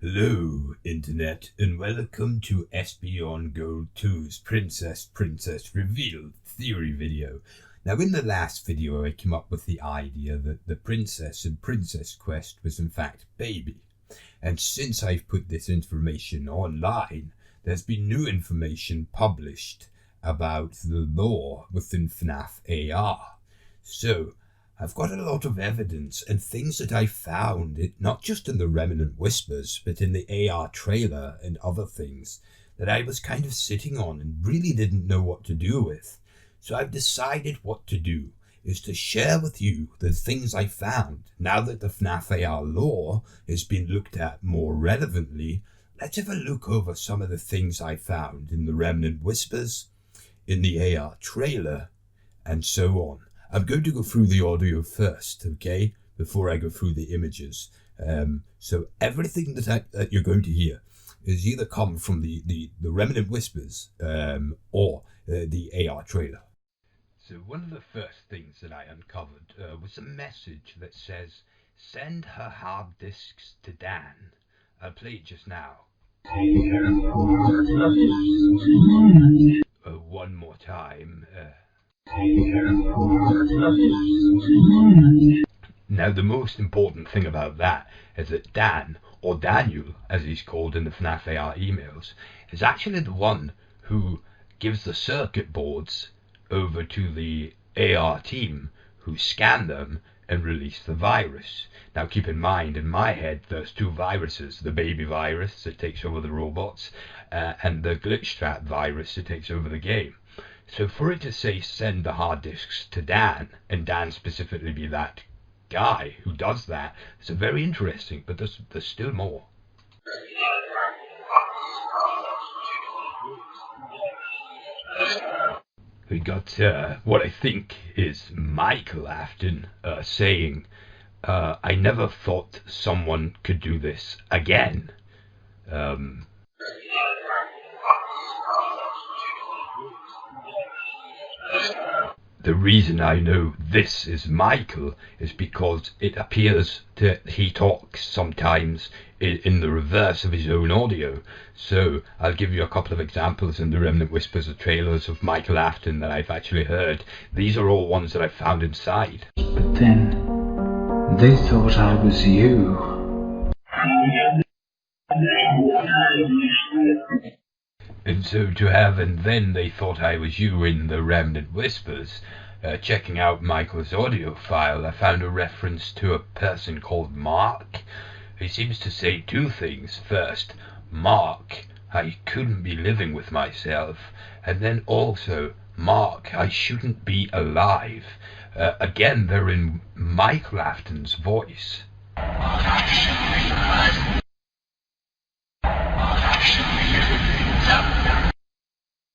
Hello, Internet, and welcome to SB on Gold 2's Princess Revealed theory video. Now, in the last video, I came up with the idea that the princess in Princess Quest was in fact baby. And since I've put this information online, there's been new information published about the lore within FNAF AR. So, I've got a lot of evidence and things that I found, not just in the Remnant Whispers, but in the AR trailer and other things that I was kind of sitting on and really didn't know what to do with. So I've decided what to do is to share with you the things I found. Now that the FNAF AR lore has been looked at more relevantly, let's have a look over some of the things I found in the Remnant Whispers, in the AR trailer, and so on. I'm going to go through the audio first, okay, before I go through the images. So everything that you're going to hear is either come from the Remnant Whispers or the AR trailer. So one of the first things that I uncovered was a message that says, "Send her hard disks to Dan." I'll play it just now. One more time. Now, the most important thing about that is that Dan, or Daniel as he's called in the FNAF AR emails, is actually the one who gives the circuit boards over to the AR team, who scan them and release the virus. Now, keep in mind, in my head there's two viruses: the baby virus that takes over the robots and the glitch-trap virus that takes over the game. So for it to say send the hard disks to Dan, and Dan specifically be that guy who does that, it's very interesting, but there's still more. We got what I think is Michael Afton saying, "I never thought someone could do this again." The reason I know this is Michael is because it appears that he talks sometimes in the reverse of his own audio. So I'll give you a couple of examples in the Remnant Whispers of trailers of Michael Afton that I've actually heard. These are all ones that I found inside. But then they thought I was you. And so to have "and then they thought I was you" in the Remnant Whispers, checking out Michael's audio file, I found a reference to a person called Mark. He seems to say two things. First, Mark, I couldn't be living with myself. And then also, Mark, I shouldn't be alive. Again, they're in Michael Afton's voice.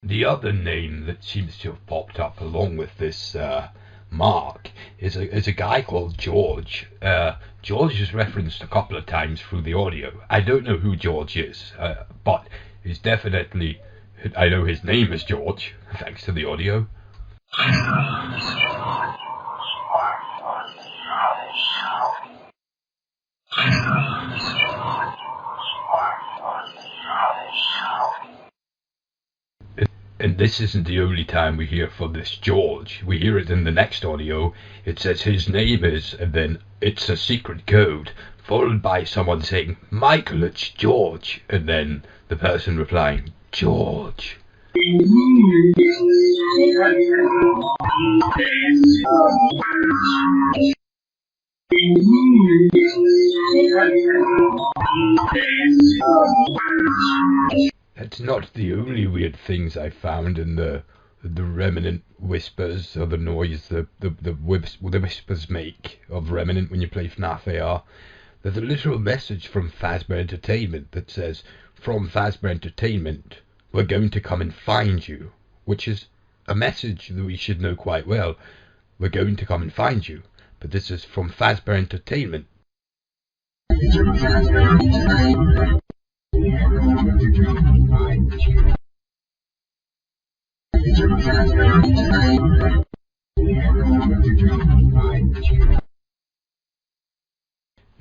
The other name that seems to have popped up along with this Mark is a guy called George. George is referenced a couple of times through the audio. I don't know who George is, but he's definitely, I know his name is George, thanks to the audio. And this isn't the only time we hear from this George. We hear it in the next audio. It says his name is, and then it's a secret code, followed by someone saying, "Michael, it's George," and then the person replying, "George." That's not the only weird things I found in the Remnant Whispers, or the noise the Whispers make of Remnant when you play FNAF AR. There's a literal message from Fazbear Entertainment that says, "From Fazbear Entertainment, we're going to come and find you," which is a message that we should know quite well. We're going to come and find you. But this is from Fazbear Entertainment.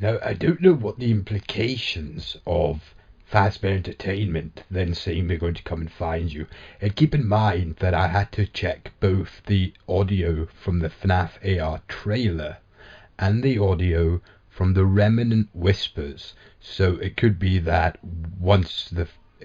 Now, I don't know what the implications of Fazbear Entertainment then saying they're going to come and find you. And keep in mind that I had to check both the audio from the FNAF AR trailer and the audio from the remnant whispers. So it could be that once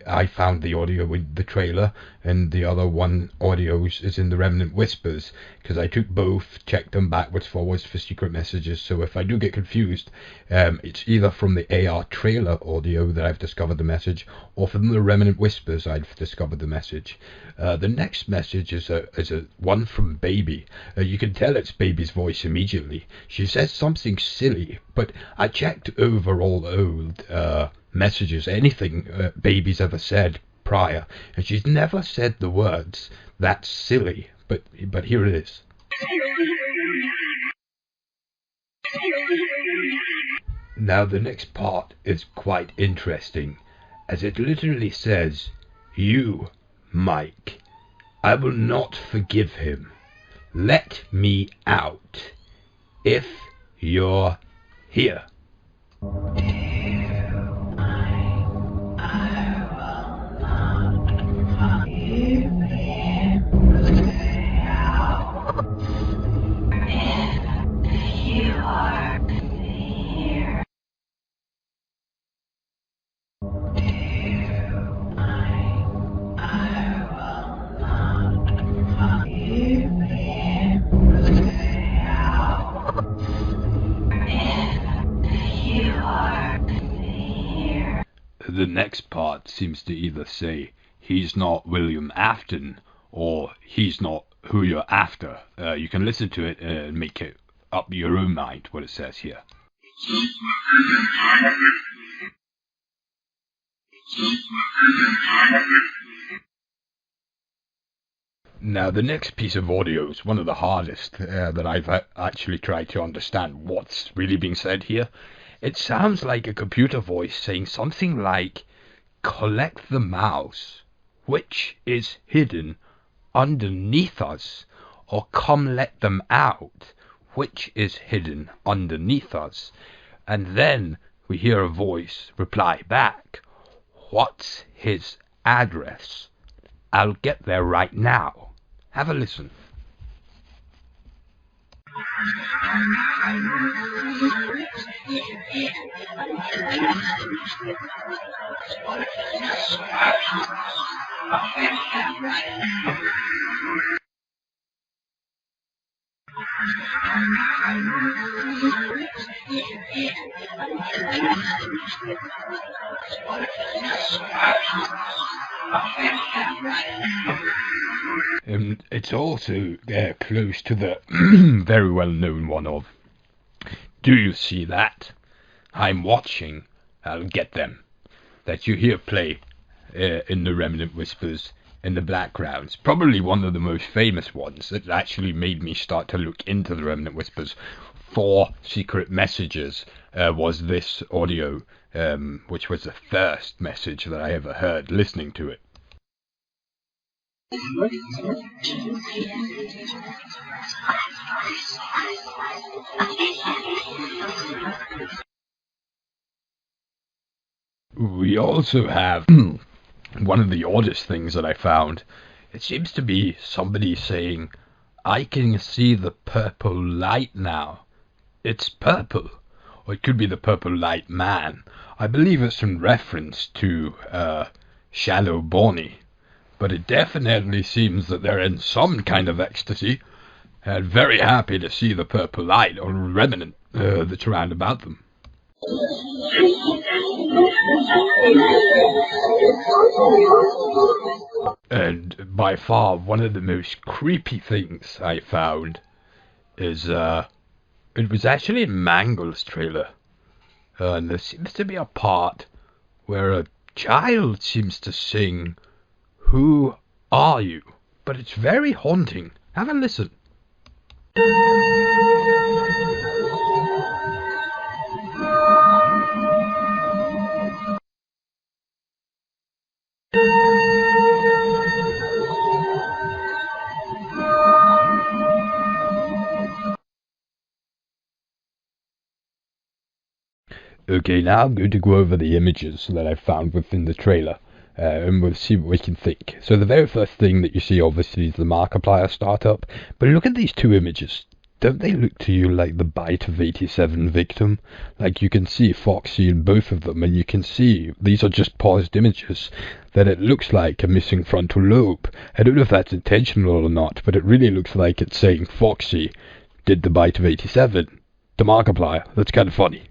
I found the audio with the trailer and the other one audio is in the remnant whispers, because I took both, checked them backwards forwards for secret messages. So if I do get confused, it's either from the AR trailer audio that I've discovered the message, or from the remnant whispers I've discovered the message. The next message is a one from Baby. You can tell it's Baby's voice immediately. She says something silly, but I checked over all the old messages, anything Baby's ever said prior, and she's never said the words "that's silly." But here it is. Now the next part is quite interesting, as it literally says, "You, Mike, I will not forgive him. Let me out if you're here." The next part seems to either say, "He's not William Afton," or "He's not who you're after." You can listen to it and make it up your own mind what it says here. Now the next piece of audio is one of the hardest that I've actually tried to understand what's really being said here. It sounds like a computer voice saying something like, "Collect the mouse, which is hidden underneath us," or "Come let them out, which is hidden underneath us." And then we hear a voice reply back, "What's his address? I'll get there right now." Have a listen. It's also close to the very well known one of, "Do you see that? I'm watching. I'll get them," that you hear play in the remnant whispers in the backgrounds. Probably one of the most famous ones that actually made me start to look into the remnant whispers for secret messages was this audio, which was the first message that I ever heard listening to it. We also have one of the oddest things that I found. It seems to be somebody saying, "I can see the purple light now. It's purple." Or it could be the purple light man. I believe it's in reference to Shallow Bonnie. But it definitely seems that they're in some kind of ecstasy and very happy to see the purple light or remnant that's around about them. And by far one of the most creepy things I found is it was actually in Mangle's trailer, and there seems to be a part where a child seems to sing, "Who are you?" But it's very haunting. Have a listen. Okay, now I'm going to go over the images that I found within the trailer, and we'll see what we can think. So the very first thing that you see, obviously, is the Markiplier startup. But look at these two images. Don't they look to you like the Bite of 87 victim? Like, you can see Foxy in both of them, and you can see, these are just paused images, that it looks like a missing frontal lobe. I don't know if that's intentional or not, but it really looks like it's saying Foxy did the Bite of 87 to Markiplier. That's kind of funny.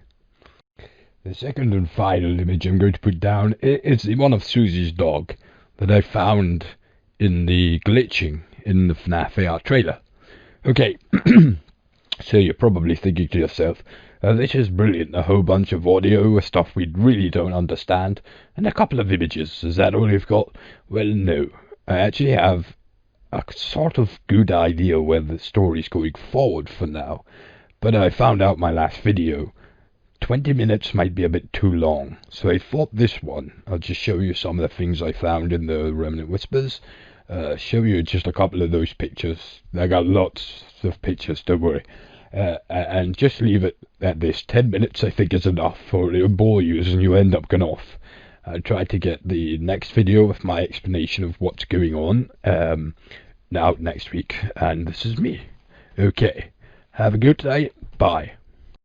The second and final image I'm going to put down is the one of Susie's dog that I found in the glitching in the FNAF AR trailer. Okay, so you're probably thinking to yourself, this is brilliant, a whole bunch of audio, stuff we really don't understand, and a couple of images. Is that all you've got? Well, no. I actually have a sort of good idea where the story's going forward for now, but I found out my last video 20 minutes might be a bit too long, so I thought this one, I'll just show you some of the things I found in the remnant whispers, show you just a couple of those pictures. I got lots of pictures, don't worry, and just leave it at this. 10 minutes I think is enough, or it'll bore you and you end up going off. I'll try to get the next video with my explanation of what's going on out next week, and this is me. Okay, have a good day, bye.